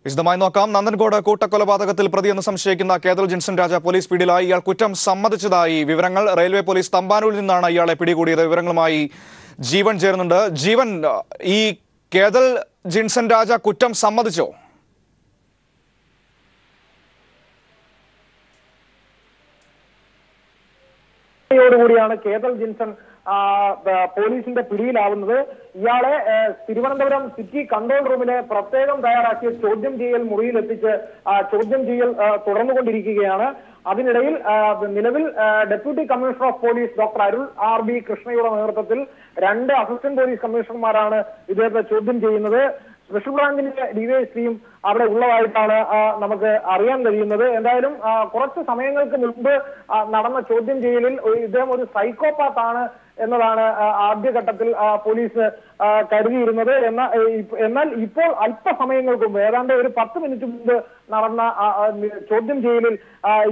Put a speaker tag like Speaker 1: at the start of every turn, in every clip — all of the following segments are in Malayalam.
Speaker 1: വിശദമായി നോക്കാം. നന്ദൻകോട് കൂട്ടക്കൊലപാതകത്തിൽ പ്രതിയെന്ന് സംശയിക്കുന്ന കേതൽ ജിൻസൺ രാജ പോലീസ് പിടിയിലായി. ഇയാൾ കുറ്റം സമ്മതിച്ചതായി വിവരങ്ങൾ. റെയിൽവേ പോലീസ് തമ്പാനൂരിൽ നിന്നാണ് ഇയാളെ പിടികൂടിയത്. വിവരങ്ങളുമായി ജീവൻ ചേരുന്നുണ്ട്. ജീവൻ, ഈ കേതൽ ജിൻസൺ രാജ കുറ്റം സമ്മതിച്ചോ?
Speaker 2: ോടുകൂടിയാണ് കേതൽ ജിൻസൺ പോലീസിന്റെ പിടിയിലാവുന്നത്. ഇയാളെ തിരുവനന്തപുരം സിറ്റി കൺട്രോൾ റൂമിലെ പ്രത്യേകം തയ്യാറാക്കിയ ചോദ്യം ചെയ്യൽ മുറിയിലെത്തിച്ച് ചോദ്യം ചെയ്യൽ തുടർന്നുകൊണ്ടിരിക്കുകയാണ്. അതിനിടയിൽ നിലവിൽ deputy commissioner of police doctor Arul RB കൃഷ്ണയുടെ നേതൃത്വത്തിൽ 2 അസിസ്റ്റന്റ് പോലീസ് കമ്മീഷണർമാരാണ് ഇദ്ദേഹത്തെ ചോദ്യം ചെയ്യുന്നത്. സ്പെഷ്യൽ ബ്രാഞ്ചിന്റെ DYSPയും അവിടെ ഉള്ളതായിട്ടാണ് നമുക്ക് അറിയാൻ കഴിയുന്നത്. എന്തായാലും കുറച്ച് സമയങ്ങൾക്ക് മുൻപ് നടന്ന ചോദ്യം ചെയ്യലിൽ ഇദ്ദേഹം ഒരു സൈക്കോപാത്താണ് എന്നതാണ് ആദ്യഘട്ടത്തിൽ പോലീസ് കരുതിയിരുന്നത്. എന്നാൽ ഇപ്പോൾ അല്പസമയങ്ങൾക്ക് മുമ്പ്, ഏതാണ്ട് ഒരു 10 മിനിറ്റ് മുമ്പ് നടന്ന ചോദ്യം ചെയ്യലിൽ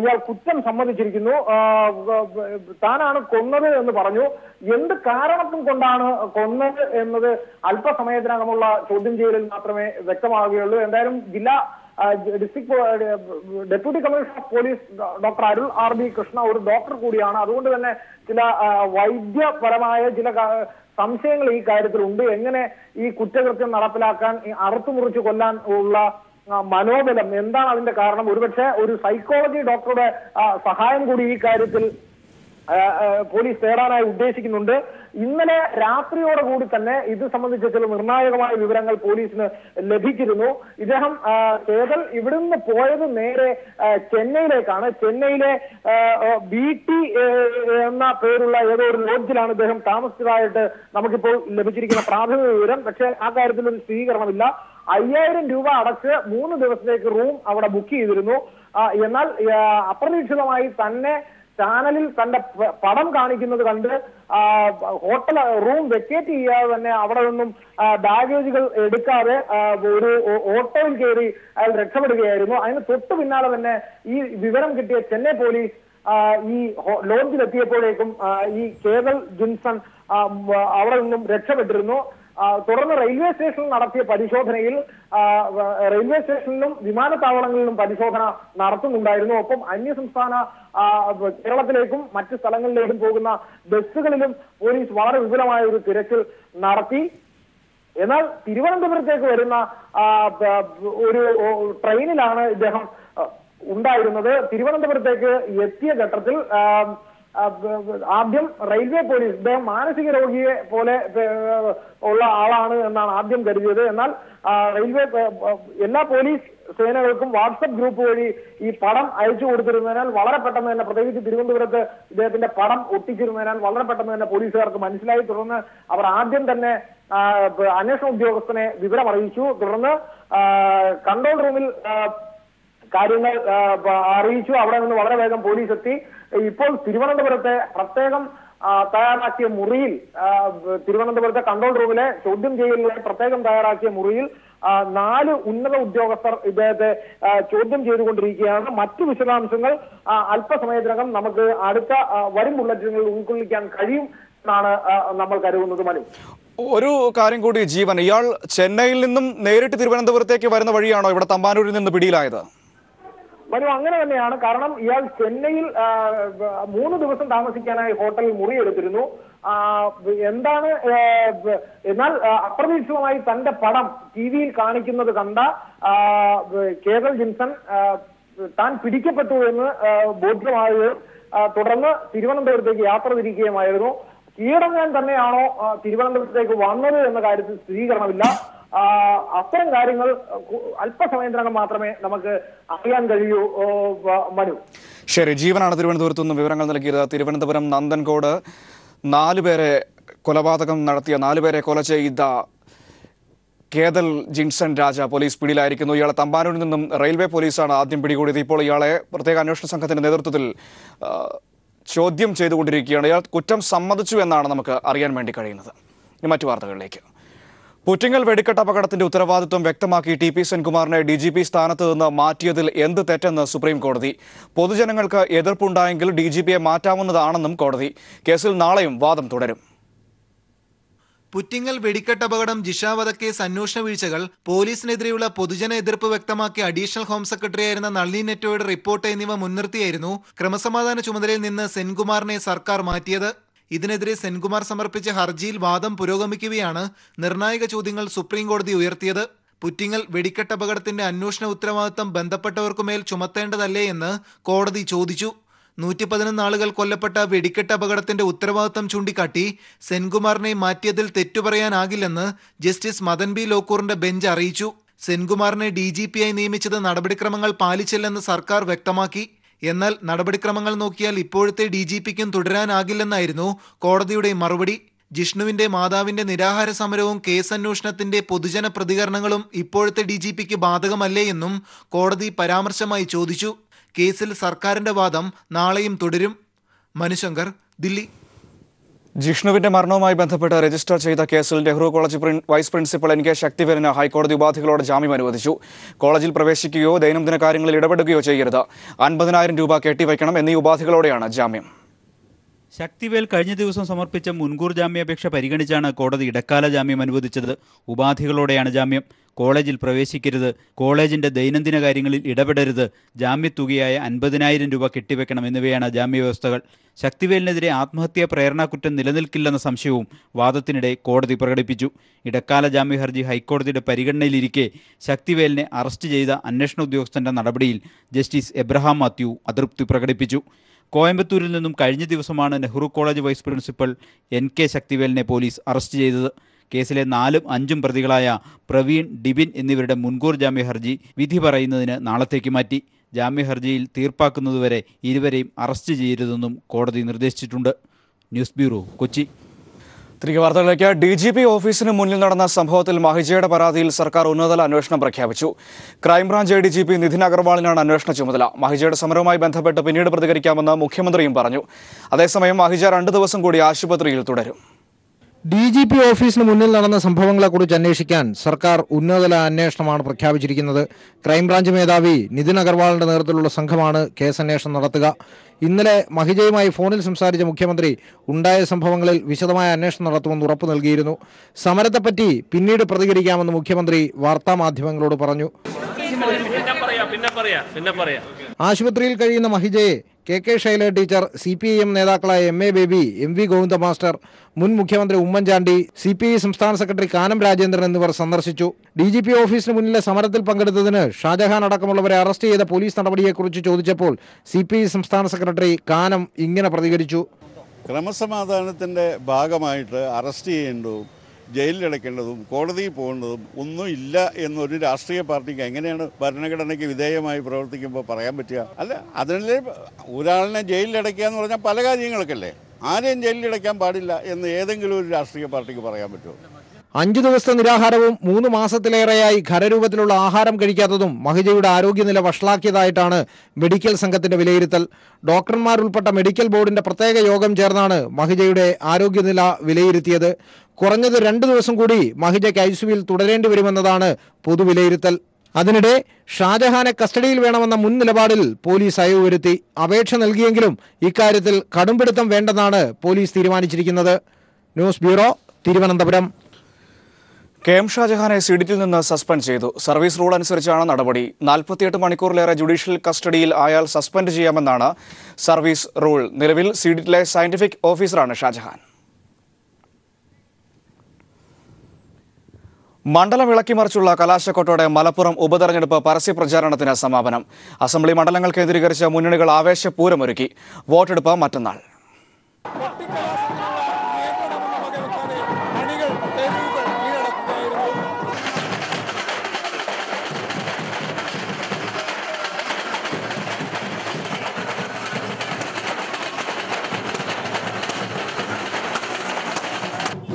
Speaker 2: ഇയാൾ കുറ്റം സമ്മതിച്ചിരിക്കുന്നു. താനാണ് കൊന്നത് എന്ന് പറഞ്ഞു. എന്ത് കാരണത്തും കൊണ്ടാണ് കൊന്നത് എന്നത് അല്പസമയത്തിനകമുള്ള ചോദ്യം ചെയ്യലിൽ മാത്രമേ വ്യക്തമാവുകയുള്ളൂ. എന്തായാലും ജില്ലാ district deputy commissioner of police doctor Arul RB Krishna ഒരു ഡോക്ടർ കൂടിയാണ്. അതുകൊണ്ട് തന്നെ ചില വൈദ്യപരമായ ചില സംശയങ്ങൾ ഈ കാര്യത്തിലുണ്ട്. എങ്ങനെ ഈ കുറ്റകൃത്യം നടപ്പിലാക്കാൻ, അറുത്തുമുറിച്ച് കൊല്ലാൻ ഉള്ള മനോബലം എന്താണ് അതിന്റെ കാരണം? ഒരുപക്ഷെ ഒരു സൈക്കോളജി ഡോക്ടറുടെ സഹായം കൂടി ഈ കാര്യത്തിൽ പോലീസ് തേടാനായി ഉദ്ദേശിക്കുന്നുണ്ട്. ഇന്നലെ രാത്രിയോടുകൂടി തന്നെ ഇത് സംബന്ധിച്ച ചില നിർണായകമായ വിവരങ്ങൾ പോലീസിന് ലഭിച്ചിരുന്നു. ഇദ്ദേഹം കേതൽ ഇവിടുന്ന് പോയത് നേരെ ചെന്നൈയിലേക്കാണ്. ചെന്നൈയിലെ BT എന്ന പേരുള്ള ഏതോ ഒരു ലോഡ്ജിലാണ് ഇദ്ദേഹം താമസിച്ചതായിട്ട് നമുക്കിപ്പോൾ ലഭിച്ചിരിക്കുന്ന പ്രാഥമിക വിവരം. പക്ഷേ ആ കാര്യത്തിൽ ഒരു സ്ഥിരീകരണമില്ല. 5000 രൂപ അടച്ച് 3 ദിവസത്തേക്ക് റൂം അവിടെ ബുക്ക് ചെയ്തിരുന്നു. എന്നാൽ അപ്രതീക്ഷിതമായി തന്നെ ചാനലിൽ തന്റെ പടം കാണിക്കുന്നത് കണ്ട് ഹോട്ടൽ റൂം വെക്കേറ്റ് ചെയ്യാതെ തന്നെ അവിടെ നിന്നും ബാഗേജുകൾ എടുക്കാതെ ഒരു ഓട്ടോയിൽ കയറി അയാൾ രക്ഷപ്പെടുകയായിരുന്നു. അതിന് തൊട്ടു പിന്നാലെ തന്നെ ഈ വിവരം കിട്ടിയ ചെന്നൈ പോലീസ് ഈ ലോഡ്ജിലെത്തിയപ്പോഴേക്കും ഈ കേതൽ ജിൻസൺ അവിടെ നിന്നും രക്ഷപ്പെട്ടിരുന്നു. തുടർന്ന് റെയിൽവേ സ്റ്റേഷനിൽ നടത്തിയ പരിശോധനയിൽ റെയിൽവേ സ്റ്റേഷനിലും വിമാനത്താവളങ്ങളിലും പരിശോധന നടത്തുന്നുണ്ടായിരുന്നു. ഒപ്പം അന്യസംസ്ഥാന കേരളത്തിലേക്കും മറ്റ് സ്ഥലങ്ങളിലേക്കും പോകുന്ന ബസ്സുകളിലും പോലീസ് വളരെ വിപുലമായ ഒരു തിരച്ചിൽ നടത്തി. എന്നാൽ തിരുവനന്തപുരത്തേക്ക് വരുന്ന ഒരു ട്രെയിനിലാണ് ഇദ്ദേഹം ഉണ്ടായിരുന്നത്. തിരുവനന്തപുരത്തേക്ക് എത്തിയ ഘട്ടത്തിൽ ആദ്യം റെയിൽവേ പോലീസ് ഇദ്ദേഹം മാനസിക രോഗിയെ പോലെ ഉള്ള ആളാണ് എന്നാണ് ആദ്യം കരുതിയത്. എന്നാൽ റെയിൽവേ എല്ലാ പോലീസ് സേനകൾക്കും വാട്സപ്പ് ഗ്രൂപ്പ് വഴി ഈ പടം അയച്ചു കൊടുത്തിരുന്നതിനാൽ വളരെ പെട്ടെന്ന് തന്നെ, പ്രത്യേകിച്ച് തിരുവനന്തപുരത്ത് ഇദ്ദേഹത്തിന്റെ പടം ഒട്ടിച്ചിരുന്നതിനാൽ വളരെ പെട്ടെന്ന് തന്നെ പോലീസുകാർക്ക് മനസ്സിലായി. തുടർന്ന് അവർ ആദ്യം തന്നെ അന്വേഷണ ഉദ്യോഗസ്ഥനെ വിവരം അറിയിച്ചു. തുടർന്ന് കൺട്രോൾ റൂമിൽ കാര്യങ്ങൾ അറിയിച്ചു. അവിടെ നിന്ന് വളരെ വേഗം പോലീസ് എത്തി. ഇപ്പോൾ തിരുവനന്തപുരത്തെ പ്രത്യേകം തയ്യാറാക്കിയ മുറിയിൽ, തിരുവനന്തപുരത്തെ കൺട്രോൾ റൂമിലെ ചോദ്യം ചെയ്യലിനായി പ്രത്യേകം തയ്യാറാക്കിയ മുറിയിൽ 4 ഉന്നത ഉദ്യോഗസ്ഥർ ഇദ്ദേഹത്തെ ചോദ്യം ചെയ്തുകൊണ്ടിരിക്കുകയാണ്. മറ്റു വിശദാംശങ്ങൾ അല്പസമയത്തിനകം നമുക്ക് അടുത്ത വരും ബുള്ളറ്റിനുകളിൽ ഉൾക്കൊള്ളിക്കാൻ കഴിയും എന്നാണ് നമ്മൾ കരുതുന്നത്. മനു,
Speaker 1: ഒരു കാര്യം കൂടി ജീവൻ, ഇയാൾ ചെന്നൈയിൽ നിന്നും നേരിട്ട് തിരുവനന്തപുരത്തേക്ക് വരുന്ന വഴിയാണോ ഇവിടെ തമ്പാനൂരിൽ നിന്ന് പിടിയിലായത്?
Speaker 2: മനു, അങ്ങനെ തന്നെയാണ്. കാരണം ഇയാൾ ചെന്നൈയിൽ 3 ദിവസം താമസിക്കാനായി ഹോട്ടലിൽ മുറിയെടുത്തിരുന്നു. എന്നാൽ അപ്രതീക്ഷിതമായി തന്റെ പടം TV-യിൽ കാണിക്കുന്നത് കണ്ട കേതൽ ജിൻസൺ താൻ പിടിക്കപ്പെട്ടു എന്ന് ബോധ്യമാവുകയും തുടർന്ന് തിരുവനന്തപുരത്തേക്ക് യാത്ര തിരിക്കുകയുമായിരുന്നു. കീഴടങ്ങാൻ തന്നെയാണോ തിരുവനന്തപുരത്തേക്ക് വന്നത് എന്ന കാര്യത്തിൽ സ്ഥിരീകരണമില്ല. അത്തരം കാര്യങ്ങൾ അല്പസമയത്തിനകം മാത്രമേ നമുക്ക് അറിയാൻ കഴിയൂ. മനു,
Speaker 1: ശരി. ജീവനാണ് തിരുവനന്തപുരത്ത് നിന്ന് വിവരങ്ങൾ നൽകിയത്. തിരുവനന്തപുരം നന്ദൻകോട് 4 പേരെ കൊലപാതകം നടത്തിയ 4 പേരെ കൊല ചെയ്ത കേതൽ ജിൻസൺ രാജ പോലീസ് പിടിയിലായിരിക്കുന്നു. ഇയാളെ തമ്പാനൂരിൽ നിന്നും റെയിൽവേ പോലീസാണ് ആദ്യം പിടികൂടിയത്. ഇപ്പോൾ ഇയാളെ പ്രത്യേക അന്വേഷണ സംഘത്തിന്റെ നേതൃത്വത്തിൽ ചോദ്യം ചെയ്തുകൊണ്ടിരിക്കുകയാണ്. ഇയാൾ കുറ്റം സമ്മതിച്ചു എന്നാണ് നമുക്ക് അറിയാൻ വേണ്ടി കഴിയുന്നത്. ഇനി മറ്റു വാർത്തകളിലേക്ക്. പുറ്റിങ്ങൽ വെടിക്കെട്ട് അപകടത്തിന്റെ ഉത്തരവാദിത്വം വ്യക്തമാക്കി TP സെൻകുമാറിനെ DGP സ്ഥാനത്ത് നിന്ന് മാറ്റിയതിൽ എന്ത് തെറ്റെന്ന് സുപ്രീം കോടതി. പൊതുജനങ്ങൾക്ക് എതിർപ്പുണ്ടായെങ്കിൽ DGPയെ മാറ്റാവുന്നതാണെന്നും കോടതി. കേസിൽ നാളെയും വാദം തുടരും.
Speaker 3: പുറ്റിങ്ങൽ വെടിക്കെട്ട് അപകടം, ജിഷ വധക്കേസ് അന്വേഷണ വീഴ്ചകൾ, പോലീസിനെതിരെയുള്ള പൊതുജന എതിർപ്പ് വ്യക്തമാക്കിയ അഡീഷണൽ ഹോം സെക്രട്ടറിയായിരുന്ന നളിനി നെറ്റോയുടെ റിപ്പോർട്ട് എന്നിവ മുൻനിർത്തിയായിരുന്നു ക്രമസമാധാന ചുമതലയിൽ നിന്ന് സെൻകുമാറിനെ സർക്കാർ മാറ്റിയത്. ഇതിനെതിരെ സെൻകുമാർ സമർപ്പിച്ച ഹർജിയിൽ വാദം പുരോഗമിക്കുകയാണ് നിർണായക ചോദ്യങ്ങൾ സുപ്രീം കോടതി ഉയർത്തിയത്. പുറ്റിങ്ങൽ വെടിക്കെട്ട് അപകടത്തിന്റെ അന്വേഷണ ഉത്തരവാദിത്തം ബന്ധപ്പെട്ടവർക്കുമേൽ ചുമത്തേണ്ടതല്ലേ എന്ന് കോടതി ചോദിച്ചു. 111 ആളുകൾ കൊല്ലപ്പെട്ട വെടിക്കെട്ട് അപകടത്തിന്റെ ഉത്തരവാദിത്തം ചൂണ്ടിക്കാട്ടി സെൻകുമാറിനെ മാറ്റിയതിൽ തെറ്റുപറയാനാകില്ലെന്ന് ജസ്റ്റിസ് മദൻ ബി ലോക്കൂറിന്റെ ബെഞ്ച് അറിയിച്ചു. സെൻകുമാറിനെ DGP-ആയി നിയമിച്ചത് നടപടിക്രമങ്ങൾ പാലിച്ചില്ലെന്ന് സർക്കാർ വ്യക്തമാക്കി. എന്നാൽ നടപടിക്രമങ്ങൾ നോക്കിയാൽ ഇപ്പോഴത്തെ DGP-ക്കും തുടരാനാകില്ലെന്നായിരുന്നു കോടതിയുടെ മറുപടി. ജിഷ്ണുവിന്റെ മാതാവിന്റെ നിരാഹാര സമരവും കേസ് അന്വേഷണത്തിന്റെ പൊതുജന പ്രതികരണങ്ങളും ഇപ്പോഴത്തെ DGP-ക്ക് ബാധകമല്ലേ എന്നും കോടതി പരാമർശമായി ചോദിച്ചു. കേസിൽ സർക്കാരിന്റെ വാദം നാളെയും തുടരും. മനുശങ്കർ, ദില്ലി.
Speaker 1: ജിഷ്ണുവിന്റെ മരണവുമായി ബന്ധപ്പെട്ട് രജിസ്റ്റർ ചെയ്ത കേസിൽ Nehru college vice principal NK ശക്തിവേലിന് ഹൈക്കോടതി ഉപാധികളോട് ജാമ്യം അനുവദിച്ചു. കോളേജിൽ പ്രവേശിക്കുകയോ ദൈനംദിന കാര്യങ്ങളിൽ ഇടപെടുകയോ ചെയ്യരുത്, 50,000 രൂപ കെട്ടിവയ്ക്കണം എന്നീ ഉപാധികളോടെയാണ് ജാമ്യം.
Speaker 4: ശക്തിവേൽ കഴിഞ്ഞ ദിവസം സമർപ്പിച്ച മുൻകൂർ ജാമ്യാപേക്ഷ പരിഗണിച്ചാണ് കോടതി ഇടക്കാല ജാമ്യം അനുവദിച്ചത്. ഉപാധികളോടെയാണ് ജാമ്യം. കോളേജിൽ പ്രവേശിക്കരുത്, കോളേജിന്റെ ദൈനംദിന കാര്യങ്ങളിൽ ഇടപെടരുത്, ജാമ്യത്തുകയായ 50,000 രൂപ കെട്ടിവെക്കണം എന്നിവയാണ് ജാമ്യവ്യവസ്ഥകൾ. ശക്തിവേലിനെതിരെ ആത്മഹത്യാ പ്രേരണാകുറ്റം നിലനിൽക്കില്ലെന്ന സംശയവും വാദത്തിനിടെ കോടതി പ്രകടിപ്പിച്ചു. ഇടക്കാല ജാമ്യ ഹർജി ഹൈക്കോടതിയുടെ പരിഗണനയിലിരിക്കെ ശക്തിവേലിനെ അറസ്റ്റ് ചെയ്ത അന്വേഷണ ഉദ്യോഗസ്ഥന്റെ നടപടിയിൽ ജസ്റ്റിസ് എബ്രഹാം മാത്യു അതൃപ്തി പ്രകടിപ്പിച്ചു. കോയമ്പത്തൂരിൽ നിന്നും കഴിഞ്ഞ ദിവസമാണ് Nehru college vice principal NK ശക്തിവേലിനെ പോലീസ് അറസ്റ്റ് ചെയ്തത്. കേസിലെ 4ഉം 5ഉം പ്രതികളായ പ്രവീൺ, ഡിബിൻ എന്നിവരുടെ മുൻകൂർ ജാമ്യ ഹർജി വിധി പറയുന്നതിന് നാളത്തേക്ക് മാറ്റി. ജാമ്യ ഹർജിയിൽ തീർപ്പാക്കുന്നതുവരെ ഇരുവരെയും അറസ്റ്റ് ചെയ്യരുതെന്നും കോടതി നിർദ്ദേശിച്ചിട്ടുണ്ട്. News bureau, Kochi.
Speaker 1: തിരികെ വാർത്തകളിലേക്ക്. DGP ഓഫീസിന് മുന്നിൽ നടന്ന സംഭവത്തിൽ മഹിജയുടെ പരാതിയിൽ സർക്കാർ ഉന്നതതല അന്വേഷണം പ്രഖ്യാപിച്ചു. ക്രൈംബ്രാഞ്ച് ADGP നിതിൻ അഗർവാളിനാണ് അന്വേഷണ ചുമതല. മഹിജയുടെ സമരവുമായി ബന്ധപ്പെട്ട് പിന്നീട് പ്രതികരിക്കാമെന്ന് മുഖ്യമന്ത്രിയും പറഞ്ഞു. അതേസമയം മഹിജ 2 ദിവസം കൂടി ആശുപത്രിയിൽ തുടരും.
Speaker 5: DGP ഓഫീസിന് മുന്നിൽ നടന്ന സംഭവങ്ങളെക്കുറിച്ച് അന്വേഷിക്കാൻ സർക്കാർ ഉന്നതതല അന്വേഷണമാണ് പ്രഖ്യാപിച്ചിരിക്കുന്നത്. ക്രൈംബ്രാഞ്ച് മേധാവി നിതിൻ അഗർവാളിന്റെ നേതൃത്വത്തിലുള്ള സംഘമാണ് കേസന്വേഷണം നടത്തുക. ഇന്നലെ മഹിജയുമായി ഫോണിൽ സംസാരിച്ച മുഖ്യമന്ത്രി ഉണ്ടായ സംഭവങ്ങളിൽ വിശദമായ അന്വേഷണം നടത്തുമെന്ന് ഉറപ്പു നൽകിയിരുന്നു. സമരത്തെപ്പറ്റി പിന്നീട് പ്രതികരിക്കാമെന്ന് മുഖ്യമന്ത്രി വാർത്താമാധ്യമങ്ങളോട് പറഞ്ഞു. ആശുപത്രിയിൽ കഴിയുന്ന മഹിജയെ KK ശൈല ടീച്ചർ, CPIM നേതാക്കളായ MA baby, MV Govinda master, മുൻ മുഖ്യമന്ത്രി ഉമ്മൻചാണ്ടി, CPI സംസ്ഥാന സെക്രട്ടറി കാനം രാജേന്ദ്രൻ എന്നിവർ സന്ദർശിച്ചു. DGP ഓഫീസിന് മുന്നിലെ സമരത്തിൽ പങ്കെടുത്തതിന് ഷാജഹാൻ അടക്കമുള്ളവരെ അറസ്റ്റ് ചെയ്ത പോലീസ് നടപടിയെക്കുറിച്ച് ചോദിച്ചപ്പോൾ CPI സംസ്ഥാന സെക്രട്ടറി കാനം ഇങ്ങനെ പ്രതികരിച്ചു.
Speaker 6: ക്രമസമാധാനത്തിൻ്റെ ഭാഗമായിട്ട് അറസ്റ്റ് ചെയ്യേണ്ടതും ജയിലിലടയ്ക്കേണ്ടതും കോടതിയിൽ പോകേണ്ടതും ഒന്നും ഇല്ല എന്നൊരു രാഷ്ട്രീയ പാർട്ടിക്ക് എങ്ങനെയാണ് ഭരണഘടനയ്ക്ക് വിധേയമായി പ്രവർത്തിക്കുമ്പോൾ പറയാൻ പറ്റുക? അല്ല, അതിനല്ലേ ഒരാളിനെ ജയിലിലടയ്ക്കുക എന്ന് പറഞ്ഞാൽ പല കാര്യങ്ങൾക്കല്ലേ. ആരെയും ജയിലിലടയ്ക്കാൻ പാടില്ല എന്ന് ഏതെങ്കിലും ഒരു രാഷ്ട്രീയ പാർട്ടിക്ക് പറയാൻ പറ്റുമോ?
Speaker 5: 5 ദിവസത്തെ നിരാഹാരവും 3 മാസത്തിലേറെയായി ഖരരൂപത്തിലുള്ള ആഹാരം കഴിക്കാത്തതും മഹിജയുടെ ആരോഗ്യനില വഷളാക്കിയതായിട്ടാണ് മെഡിക്കൽ സംഘത്തിന്റെ വിലയിരുത്തൽ. ഡോക്ടർമാരുൾപ്പെട്ട മെഡിക്കൽ ബോർഡിന്റെ പ്രത്യേക യോഗം ചേർന്നാണ് മഹിജയുടെ ആരോഗ്യനില വിലയിരുത്തിയത്. കുറഞ്ഞത് 2 ദിവസം കൂടി മഹിജയ്ക്ക് ICUവിൽ തുടരേണ്ടി വരുമെന്നതാണ് പൊതുവിലയിരുത്തൽ. അതിനിടെ ഷാജഹാനെ കസ്റ്റഡിയിൽ വേണമെന്ന മുൻ നിലപാടിൽ പോലീസ് അയവ് വരുത്തി. അപേക്ഷ നൽകിയെങ്കിലും ഇക്കാര്യത്തിൽ കടുംപിടുത്തം വേണ്ടെന്നാണ് പോലീസ് തീരുമാനിച്ചിരിക്കുന്നത്. News bureau, Thiruvananthapuram.
Speaker 1: KM ഷാജഹാനെ സിഡിറ്റിൽ നിന്ന് സസ്പെൻഡ് ചെയ്തു. സർവീസ് റൂൾ അനുസരിച്ചാണ് നടപടി. 48 മണിക്കൂറിലേറെ ജുഡീഷ്യൽ കസ്റ്റഡിയിൽ ആയാൽ സസ്പെൻഡ് ചെയ്യാമെന്നാണ് സർവീസ് റൂൾ. നിലവിൽ സിഡിറ്റിലെ സയന്റിഫിക് ഓഫീസറാണ് ഷാജഹാൻ. മണ്ഡലം ഇളക്കിമറിച്ചുള്ള കലാശക്കൊട്ടോടെ മലപ്പുറം ഉപതെരഞ്ഞെടുപ്പ് പരസ്യപ്രചാരണത്തിന് സമാപനം. അസംബ്ലി മണ്ഡലങ്ങൾ കേന്ദ്രീകരിച്ച മുന്നണികൾ ആവേശപൂരമൊരുക്കി. വോട്ടെടുപ്പ് മറ്റന്നാൾ.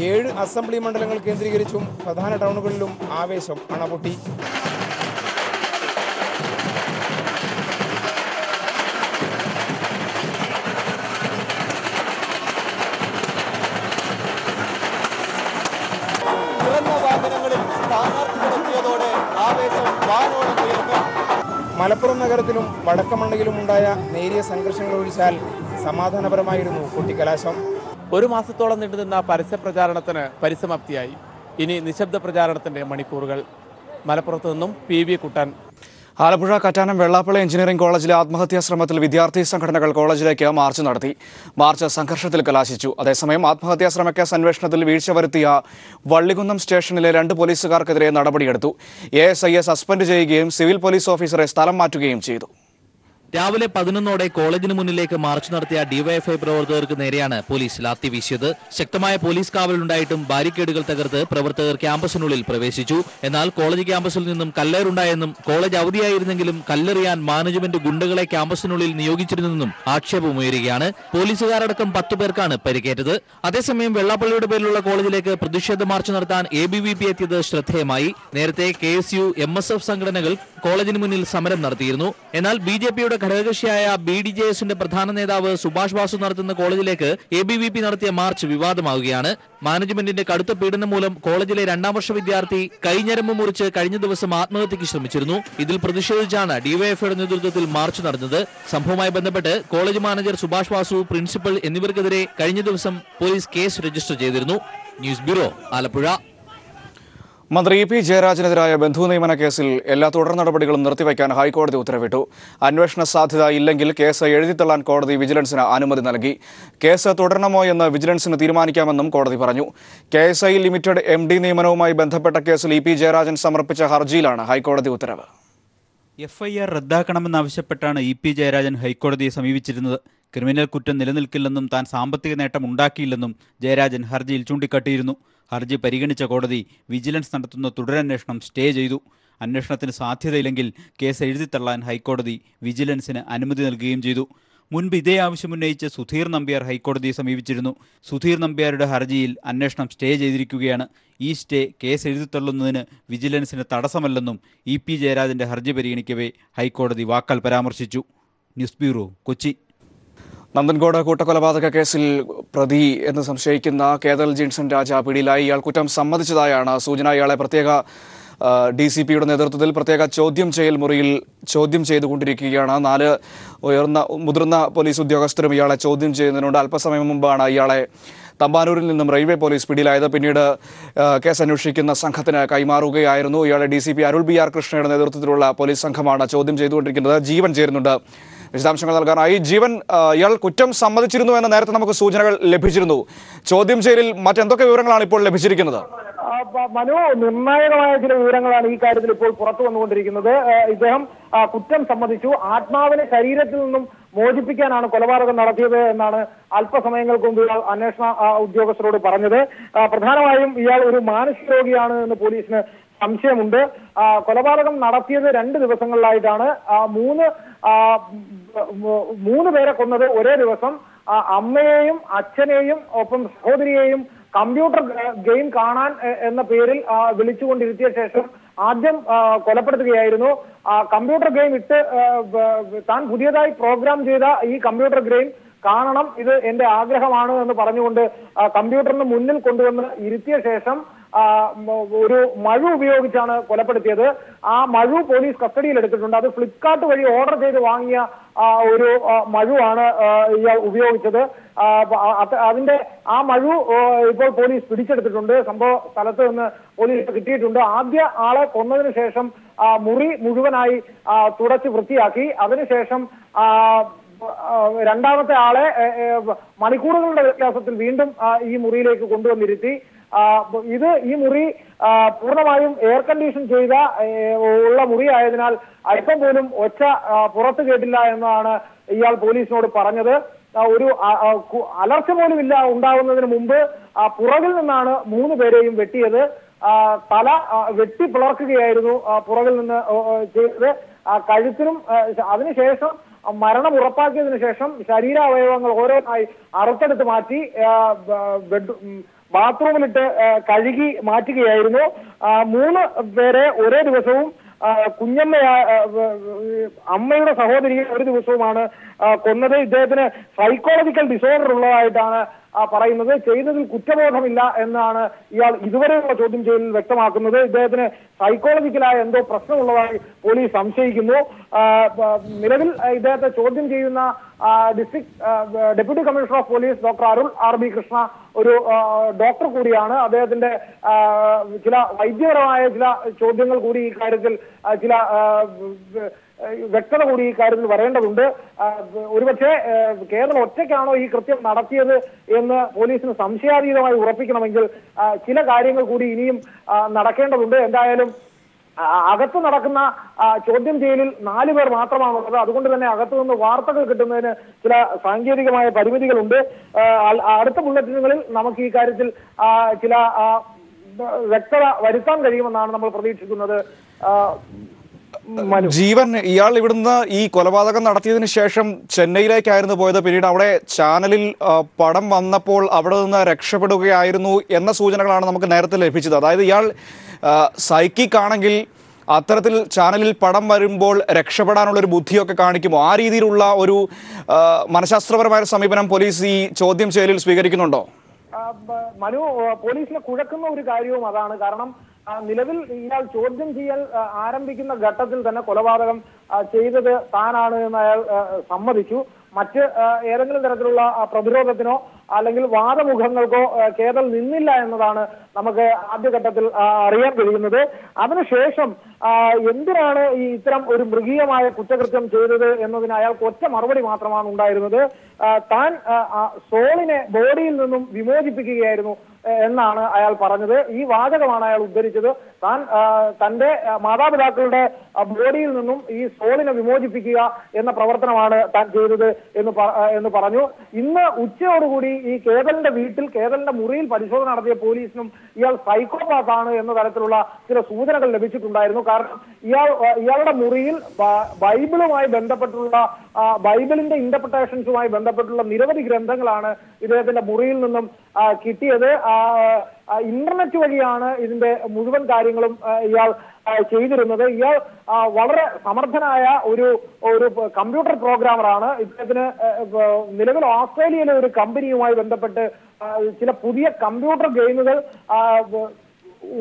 Speaker 7: ഏഴ് അസംബ്ലി മണ്ഡലങ്ങൾ കേന്ദ്രീകരിച്ചും പ്രധാന ടൗണുകളിലും ആവേശം അണപൊട്ടി. മലപ്പുറം നഗരത്തിലും വടക്കമണ്ണയിലും ഉണ്ടായ നേരിയ സംഘർഷങ്ങൾ ഒഴിച്ചാൽ സമാധാനപരമായിരുന്നു കൊട്ടിക്കലാശം.
Speaker 8: 1 മാസത്തോളം നീണ്ടുനിന്ന പരസ്യ പ്രചാരണത്തിന് പരിസമാപ്തിയായി. ഇനി നിശബ്ദ പ്രചാരണത്തിന്റെ മണിക്കൂറുകൾ. മലപ്പുറത്ത് നിന്നും PV കുട്ടൻ.
Speaker 1: ആലപ്പുഴ കറ്റാനം വെള്ളാപ്പള്ളി എഞ്ചിനീയറിംഗ് കോളേജിലെ ആത്മഹത്യാ ശ്രമത്തിൽ വിദ്യാർത്ഥി സംഘടനകൾ കോളേജിലേക്ക് മാർച്ച് നടത്തി. മാർച്ച് സംഘർഷത്തിൽ കലാശിച്ചു. അതേസമയം ആത്മഹത്യാ ശ്രമക്കേസ് അന്വേഷണത്തിൽ വീഴ്ച വരുത്തിയ വള്ളികുന്നം സ്റ്റേഷനിലെ 2 പോലീസുകാർക്കെതിരെ നടപടിയെടുത്തു. ASIയെ സസ്പെൻഡ് ചെയ്യുകയും സിവിൽ പോലീസ് ഓഫീസറെ സ്ഥലം മാറ്റുകയും ചെയ്തു.
Speaker 9: രാവിലെ 11ഓടെ കോളേജിന് മുന്നിലേക്ക് മാർച്ച് നടത്തിയ ഡിവൈഎഫ്ഐ പ്രവർത്തകർക്ക് നേരെയാണ് പോലീസ് ലാത്തി വീശിയത്. ശക്തമായ പോലീസ് കാവലുണ്ടായിട്ടും ബാരിക്കേഡുകൾ തകർത്ത് പ്രവർത്തകർ ക്യാമ്പസിനുള്ളിൽ പ്രവേശിച്ചു. എന്നാൽ കോളേജ് ക്യാമ്പസിൽ നിന്നും കല്ലേറുണ്ടായെന്നും കോളേജ് അവധിയായിരുന്നെങ്കിലും കല്ലെറിയാൻ മാനേജ്മെന്റ് ഗുണ്ടകളെ ക്യാമ്പസിനുള്ളിൽ നിയോഗിച്ചിരുന്നെന്നും ആക്ഷേപമുയരുകയാണ്. പോലീസുകാരടക്കം 10 പേർക്കാണ് പരിക്കേറ്റത്. അതേസമയം വെള്ളാപ്പള്ളിയുടെ പേരിലുള്ള കോളേജിലേക്ക് പ്രതിഷേധ മാർച്ച് നടത്താൻ ABVP എത്തിയത് ശ്രദ്ധേയമായി. നേരത്തെ KSU, MSF സംഘടനകൾ കോളേജിന് മുന്നിൽ സമരം നടത്തിയിരുന്നു. എന്നാൽ BJPയുടെ ഘടകകക്ഷിയായ BDJSന്റെ പ്രധാന നേതാവ് സുഭാഷ് ബാസു നടത്തുന്ന കോളേജിലേക്ക് ABVP നടത്തിയ മാർച്ച് വിവാദമാവുകയാണ്. മാനേജ്മെന്റിന്റെ കടുത്ത പീഡനം മൂലം കോളേജിലെ 2ാം വർഷ വിദ്യാർത്ഥി കൈഞ്ഞരമ്പ് മുറിച്ച് കഴിഞ്ഞ ദിവസം ആത്മഹത്യക്ക് ശ്രമിച്ചിരുന്നു. ഇതിൽ പ്രതിഷേധിച്ചാണ് ഡിവൈഎഫ്ഐയുടെ നേതൃത്വത്തിൽ മാർച്ച് നടന്നത്. സംഭവവുമായി ബന്ധപ്പെട്ട് college manager Subhash Basu, principal എന്നിവർക്കെതിരെ കഴിഞ്ഞ ദിവസം പോലീസ് കേസ് രജിസ്റ്റർ ചെയ്തിരുന്നു. News bureau, Alappuzha.
Speaker 1: മന്ത്രി EP ജയരാജനെതിരായ ബന്ധു നിയമന കേസിൽ എല്ലാ തുടർ നടപടികളും നിർത്തിവെക്കാൻ ഹൈക്കോടതി ഉത്തരവിട്ടു. അന്വേഷണ സാധ്യത ഇല്ലെങ്കിൽ കേസ് എഴുതിത്തള്ളാൻ കോടതി വിജിലൻസിന് അനുമതി നൽകി. കേസ് തുടരണമോ എന്ന് വിജിലൻസിന് തീരുമാനിക്കാമെന്നും കോടതി പറഞ്ഞു. KSI ലിമിറ്റഡ് MD നിയമനവുമായി ബന്ധപ്പെട്ട കേസിൽ EP ജയരാജൻ സമർപ്പിച്ച ഹർജിയിലാണ് ഹൈക്കോടതി ഉത്തരവ്.
Speaker 4: FIR റദ്ദാക്കണമെന്നാവശ്യപ്പെട്ടാണ് EP ജയരാജൻ ഹൈക്കോടതിയെ സമീപിച്ചിരുന്നത്. ക്രിമിനൽ കുറ്റം നിലനിൽക്കില്ലെന്നും താൻ സാമ്പത്തിക നേട്ടം ഉണ്ടാക്കിയില്ലെന്നും ജയരാജൻ ഹർജിയിൽ ചൂണ്ടിക്കാട്ടിയിരുന്നു. ഹർജി പരിഗണിച്ച കോടതി വിജിലൻസ് നടത്തുന്ന തുടരന്വേഷണം സ്റ്റേ ചെയ്തു. അന്വേഷണത്തിന് സാധ്യതയില്ലെങ്കിൽ കേസ് എഴുതിത്തള്ളാൻ ഹൈക്കോടതി വിജിലൻസിന് അനുമതി നൽകുകയും ചെയ്തു. മുൻപ് ഇതേ ആവശ്യമുന്നയിച്ച് സുധീർ നമ്പ്യാർ ഹൈക്കോടതിയെ സമീപിച്ചിരുന്നു. സുധീർ നമ്പ്യാരുടെ ഹർജിയിൽ അന്വേഷണം സ്റ്റേ ചെയ്തിരിക്കുകയാണ്. ഈ സ്റ്റേ കേസ് എഴുതിത്തള്ളുന്നതിന് വിജിലൻസിന് തടസ്സമല്ലെന്നും EP ജയരാജന്റെ ഹർജി പരിഗണിക്കവേ ഹൈക്കോടതി വാക്കാൽ പരാമർശിച്ചു. News bureau, Kochi.
Speaker 1: നന്ദൻകോട് കൂട്ടക്കൊലപാതക കേസിൽ പ്രതി എന്ന് സംശയിക്കുന്ന കേതൽ ജിൻസൺ രാജ പിടിയിലായി. ഇയാൾ കുറ്റം സമ്മതിച്ചതായാണ് സൂചന. ഇയാളെ പ്രത്യേക DCPയുടെ നേതൃത്വത്തിൽ പ്രത്യേക ചോദ്യം ചെയ്യൽ മുറിയിൽ ചോദ്യം ചെയ്തുകൊണ്ടിരിക്കുകയാണ്. 4 മുതിർന്ന പോലീസ് ഉദ്യോഗസ്ഥരും ഇയാളെ ചോദ്യം ചെയ്യുന്നതിനുണ്ട്. അല്പസമയം മുമ്പാണ് ഇയാളെ തമ്പാനൂരിൽ നിന്നും റെയിൽവേ പോലീസ് പിടിയിലായത്. പിന്നീട് കേസ് അന്വേഷിക്കുന്ന സംഘത്തിന് കൈമാറുകയായിരുന്നു. ഇയാളെ DCP അരുൾ BR കൃഷ്ണയുടെ നേതൃത്വത്തിലുള്ള പോലീസ് സംഘമാണ് ചോദ്യം ചെയ്തുകൊണ്ടിരിക്കുന്നത്. ജീവൻ ചേരുന്നുണ്ട് വിശദാംശങ്ങൾ നൽകാനായി. ജീവൻ, ഇയാൾ കുറ്റം സമ്മതിച്ചിരുന്നു എന്ന് നേരത്തെ നമുക്ക് സൂചനകൾ ലഭിച്ചിരുന്നു. ചോദ്യം ചെയ്യലിൽ മറ്റെന്തൊക്കെ വിവരങ്ങളാണ് ഇപ്പോൾ ലഭിച്ചിരിക്കുന്നത്?
Speaker 2: മനു, നിർണായകമായ ചില വിവരങ്ങളാണ് ഈ കാര്യത്തിൽ ഇപ്പോൾ പുറത്തു വന്നുകൊണ്ടിരിക്കുന്നത്. ഇദ്ദേഹം കുറ്റം സമ്മതിച്ചു. ആത്മാവിനെ ശരീരത്തിൽ നിന്നും മോചിപ്പിക്കാനാണ് കൊലപാതകം നടത്തിയത് എന്നാണ് അല്പസമയങ്ങൾക്ക് മുമ്പ് ഇയാൾ അന്വേഷണ ഉദ്യോഗസ്ഥരോട് പറഞ്ഞത്. പ്രധാനമായും ഇയാൾ ഒരു മാനസിക രോഗിയാണ് എന്ന് പോലീസിന് സംശയമുണ്ട്. കൊലപാതകം നടത്തിയത് 2 ദിവസങ്ങളിലായിട്ടാണ്. 3 പേരെ കൊന്നത് ഒരേ ദിവസം. അമ്മയെയും അച്ഛനെയും ഒപ്പം സഹോദരിയെയും കമ്പ്യൂട്ടർ ഗെയിം കാണാൻ എന്ന പേരിൽ വിളിച്ചുകൊണ്ടിരുത്തിയ ശേഷം ആദ്യം കൊലപ്പെടുത്തുകയായിരുന്നു. കമ്പ്യൂട്ടർ ഗെയിം ഇട്ട് താൻ പുതിയതായി പ്രോഗ്രാം ചെയ്ത ഈ കമ്പ്യൂട്ടർ ഗെയിം കാണണം, ഇത് എന്റെ ആഗ്രഹമാണ് എന്ന് പറഞ്ഞുകൊണ്ട് കമ്പ്യൂട്ടറിന് മുന്നിൽ കൊണ്ടുവന്ന് ഇരുത്തിയ ശേഷം ഒരു മഴു ഉപയോഗിച്ചാണ് കൊലപ്പെടുത്തിയത്. ആ മഴു പോലീസ് കസ്റ്റഡിയിൽ എടുത്തിട്ടുണ്ട്. അത് ഫ്ലിപ്കാർട്ട് വഴി ഓർഡർ ചെയ്ത് വാങ്ങിയ ഒരു മഴുവാണ് ഇയാൾ ഉപയോഗിച്ചത്. അതിന്റെ ആ മഴു ഇപ്പോൾ പോലീസ് പിടിച്ചെടുത്തിട്ടുണ്ട്. സംഭവ സ്ഥലത്ത് നിന്ന് പോലീസ് കിട്ടിയിട്ടുണ്ട്. ആദ്യ ആളെ കൊന്നതിന് ശേഷം മുറി മുഴുവനായി തുടച്ച് വൃത്തിയാക്കി. അതിനുശേഷം രണ്ടാമത്തെ ആളെ മണിക്കൂറുകളുടെ വ്യത്യാസത്തിൽ വീണ്ടും ഈ മുറിയിലേക്ക് കൊണ്ടുവന്നിരുത്തി. ഈ മുറി പൂർണ്ണമായും എയർ കണ്ടീഷൻ ചെയ്ത ഉള്ള മുറി ആയതിനാൽ അല്പം പോലും ഒച്ച പുറത്തു കേട്ടില്ല എന്നാണ് ഇയാൾ പോലീസിനോട് പറഞ്ഞത്. ഒരു അലർച്ച പോലും ഇല്ല ഉണ്ടാവുന്നതിന് മുമ്പ് പുറകിൽ നിന്നാണ് 3 പേരെയും വെട്ടിയത്. തല വെട്ടി പിളർക്കുകയായിരുന്നു പുറകിൽ നിന്ന് ചെയ്തത്. കഴുത്തിനും അതിനുശേഷം മരണം ഉറപ്പാക്കിയതിനു ശേഷം ശരീരാവയവങ്ങൾ ഓരോന്നായി അറുത്തെടുത്ത് മാറ്റി ബാത്റൂമിലിട്ട് കഴുകി മാറ്റുകയായിരുന്നു. 3 പേരെ ഒരേ ദിവസവും അമ്മയുടെ സഹോദരിയെ ഒരു ദിവസവുമാണ് കൊന്നത്. ഇദ്ദേഹത്തിന് സൈക്കോളജിക്കൽ ഡിസോർഡർ ഉള്ളതായിട്ടാണ് പറയുന്നത്. ചെയ്തതിൽ കുറ്റബോധമില്ല എന്നാണ് ഇയാൾ ഇതുവരെയുള്ള ചോദ്യം ചെയ്യലിൽ വ്യക്തമാക്കുന്നത്. ഇദ്ദേഹത്തിന് സൈക്കോളജിക്കലായ എന്തോ പ്രശ്നമുള്ളതായി പോലീസ് സംശയിക്കുന്നു. നിലവിൽ ഇദ്ദേഹത്തെ ചോദ്യം ചെയ്യുന്ന district deputy commissioner of police doctor Arul RB Krishna ഒരു ഡോക്ടർ കൂടിയാണ്. അദ്ദേഹത്തിന്റെ ചില വൈദ്യപരമായ ചില ചോദ്യങ്ങൾ കൂടി ഈ കാര്യത്തിൽ ചില വ്യക്തത കൂടി ഈ കാര്യത്തിൽ വരേണ്ടതുണ്ട്. ഒരുപക്ഷെ കേരളം ഒറ്റയ്ക്കാണോ ഈ കൃത്യം നടത്തിയത് എന്ന് പോലീസിന് സംശയാതീതമായി ഉറപ്പിക്കണമെങ്കിൽ ചില കാര്യങ്ങൾ കൂടി ഇനിയും നടക്കേണ്ടതുണ്ട്. എന്തായാലും അകത്ത് നടക്കുന്ന ചോദ്യം ചെയ്യലിൽ 4 പേർ മാത്രമാണുള്ളത്. അതുകൊണ്ട് തന്നെ അകത്തു നിന്ന് വാർത്തകൾ കിട്ടുന്നതിന് ചില സാങ്കേതികമായ പരിമിതികളുണ്ട്. അടുത്ത ബുള്ളറ്റിനുകളിൽ നമുക്ക് ഈ കാര്യത്തിൽ ചില വ്യക്തത വരുത്താൻ കഴിയുമെന്നാണ് നമ്മൾ പ്രതീക്ഷിക്കുന്നത്.
Speaker 1: ജീവൻ, ഇയാൾ ഇവിടുന്ന് ഈ കൊലപാതകം നടത്തിയതിനു ശേഷം ചെന്നൈയിലേക്കായിരുന്നു പോയത്. പിന്നീട് അവിടെ ചാനലിൽ പടം വന്നപ്പോൾ അവിടെ നിന്ന് രക്ഷപ്പെടുകയായിരുന്നു എന്ന സൂചനകളാണ് നമുക്ക് നേരത്തെ ലഭിച്ചത്. അതായത് ഇയാൾ സൈക്കിക് ആണെങ്കിൽ അത്തരത്തിൽ ചാനലിൽ പടം വരുമ്പോൾ രക്ഷപ്പെടാനുള്ള ഒരു ബുദ്ധിയൊക്കെ കാണിക്കുമോ? ആ രീതിയിലുള്ള ഒരു മനഃശാസ്ത്രപരമായ സമീപനം പോലീസ് ഈ ചോദ്യം ചെയ്യലിൽ സ്വീകരിക്കുന്നുണ്ടോ?
Speaker 2: മനു, പോലീസിനെ കുഴക്കുന്ന ഒരു കാര്യവും അതാണ്. കാരണം നിലവിൽ ഇയാൾ ചോദ്യം ചെയ്യൽ ആരംഭിക്കുന്ന ഘട്ടത്തിൽ തന്നെ കൊലപാതകം ചെയ്തത് താനാണ് എന്ന് അയാൾ സമ്മതിച്ചു. മറ്റ് ഏതെങ്കിലും തരത്തിലുള്ള പ്രതിരോധത്തിനോ അല്ലെങ്കിൽ വാദമുഖങ്ങൾക്കോ കേരളം നിന്നില്ല എന്നതാണ് നമുക്ക് ആദ്യഘട്ടത്തിൽ അറിയാൻ കഴിയുന്നത്. അതിനുശേഷം എന്തിനാണ് ഈ ഇത്തരം ഒരു മൃഗീയമായ കുറ്റകൃത്യം ചെയ്തത് എന്നതിന് അയാൾക്ക് ഒറ്റ മറുപടി മാത്രമാണ് ഉണ്ടായിരുന്നത്. താൻ സോളിനെ ബോഡിയിൽ നിന്നും വിമോചിപ്പിക്കുകയായിരുന്നു എന്നാണ് അയാൾ പറഞ്ഞത്. ഈ വാചകമാണ് അയാൾ ഉദ്ധരിച്ചത്. താൻ തന്റെ മാതാപിതാക്കളുടെ ബോഡിയിൽ നിന്നും ഈ സോളിനെ വിമോചിപ്പിക്കുക എന്ന പ്രവർത്തനമാണ് താൻ ചെയ്തത് എന്ന് പറഞ്ഞു. ഇന്ന് ഉച്ചയോടുകൂടി ഈ കേതലിന്റെ വീട്ടിൽ, കേതലിന്റെ മുറിയിൽ പരിശോധന നടത്തിയ പോലീസിനും ഇയാൾ സൈക്കോപാത്ത് ആണ് എന്ന തരത്തിലുള്ള ചില സൂചനകൾ ലഭിച്ചിട്ടുണ്ടായിരുന്നു. കാരണം ഇയാളുടെ മുറിയിൽ ബൈബിളുമായി ബന്ധപ്പെട്ടുള്ള ബൈബിളിന്റെ ഇന്റർപ്രിട്ടേഷൻസുമായി ബന്ധപ്പെട്ടുള്ള നിരവധി ഗ്രന്ഥങ്ങളാണ് ഇദ്ദേഹത്തിന്റെ മുറിയിൽ നിന്നും കിട്ടിയത്. ഇന്റർനെറ്റ് വഴിയാണ് ഇതിന്റെ മുഴുവൻ കാര്യങ്ങളും ഇയാൾ ചെയ്തിരുന്നത്. ഇയാൾ വളരെ സമർത്ഥനായ ഒരു കമ്പ്യൂട്ടർ പ്രോഗ്രാമറാണ്. ഇദ്ദേഹത്തിന് നിലവിൽ ഓസ്ട്രേലിയയിലെ ഒരു കമ്പനിയുമായി ബന്ധപ്പെട്ട് ചില പുതിയ കമ്പ്യൂട്ടർ ഗെയിമുകൾ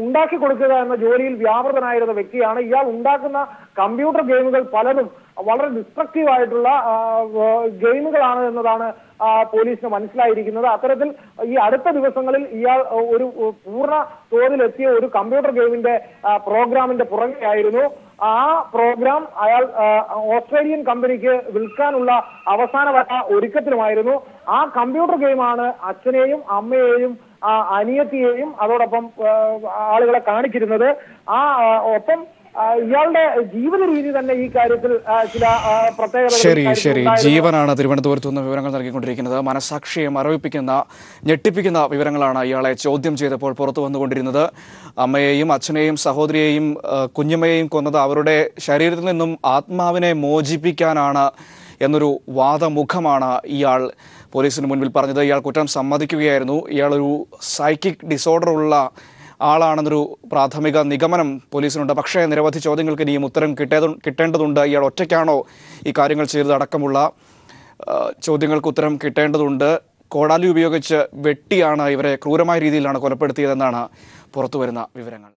Speaker 2: ഉണ്ടാക്കി കൊടുക്കുക എന്ന ജോലിയിൽ വ്യാപൃതനായിരുന്ന വ്യക്തിയാണ്. ഇയാൾ ഉണ്ടാക്കുന്ന കമ്പ്യൂട്ടർ ഗെയിമുകൾ പലതും വളരെ ഡിസ്ട്രക്റ്റീവ് ആയിട്ടുള്ള ഗെയിമുകളാണ് എന്നതാണ് പോലീസിന് മനസ്സിലായിരിക്കുന്നത്. അത്തരത്തിൽ ഈ അടുത്ത ദിവസങ്ങളിൽ ഇയാൾ ഒരു പൂർണ്ണ തോതിലെത്തിയ ഒരു കമ്പ്യൂട്ടർ ഗെയിമിന്റെ പ്രോഗ്രാമിന്റെ പുറകെയായിരുന്നു. ആ പ്രോഗ്രാം അയാൾ ഓസ്ട്രേലിയൻ കമ്പനിക്ക് വിൽക്കാനുള്ള അവസാനവട്ട ഒരുക്കത്തിലുമായിരുന്നു. ആ കമ്പ്യൂട്ടർ ഗെയിമാണ് അച്ഛനെയും അമ്മയെയും അനിയത്തിയെയും അതോടൊപ്പം ആളുകളെ കാണിച്ചിരുന്നത്. ഒപ്പം ഇയാളുടെ ജീവിത രീതി തന്നെ ഈ കാര്യത്തിൽ ചില പ്രത്യേകത.
Speaker 1: ശരി, ജീവനാണ് തിരുവനന്തപുരത്ത് നിന്ന് വിവരങ്ങൾ നൽകിക്കൊണ്ടിരിക്കുന്നത്. മനസാക്ഷിയെ മരവിപ്പിക്കുന്ന, ഞെട്ടിപ്പിക്കുന്ന വിവരങ്ങളാണ് ഇയാളെ ചോദ്യം ചെയ്തപ്പോൾ പുറത്തു വന്നുകൊണ്ടിരുന്നത്. അമ്മയെയും അച്ഛനെയും സഹോദരിയെയും കുഞ്ഞമ്മയെയും കൊന്നത് അവരുടെ ശരീരത്തിൽ നിന്നും ആത്മാവിനെ മോചിപ്പിക്കാനാണ് എന്നൊരു വാദമുഖമാണ് ഇയാൾ പോലീസിന് മുൻപിൽ പറഞ്ഞത്. ഇയാൾ കുറ്റം സമ്മതിക്കുകയായിരുന്നു. ഇയാളൊരു സൈക്കിക് ഡിസോർഡർ ഉള്ള ആളാണെന്നൊരു പ്രാഥമിക നിഗമനം പോലീസിനുണ്ട്. പക്ഷേ നിരവധി ചോദ്യങ്ങൾക്ക് ഇനിയും ഉത്തരം കിട്ടേണ്ടതുണ്ട്. ഇയാൾ ഒറ്റയ്ക്കാണോ ഈ കാര്യങ്ങൾ ചെയ്തത് അടക്കമുള്ള ചോദ്യങ്ങൾക്ക് ഉത്തരം കിട്ടേണ്ടതുണ്ട്. കോടാലി ഉപയോഗിച്ച് വെട്ടിയാണ് ഇവരെ ക്രൂരമായ രീതിയിലാണ് കൊലപ്പെടുത്തിയതെന്നാണ് പുറത്തുവരുന്ന വിവരങ്ങൾ.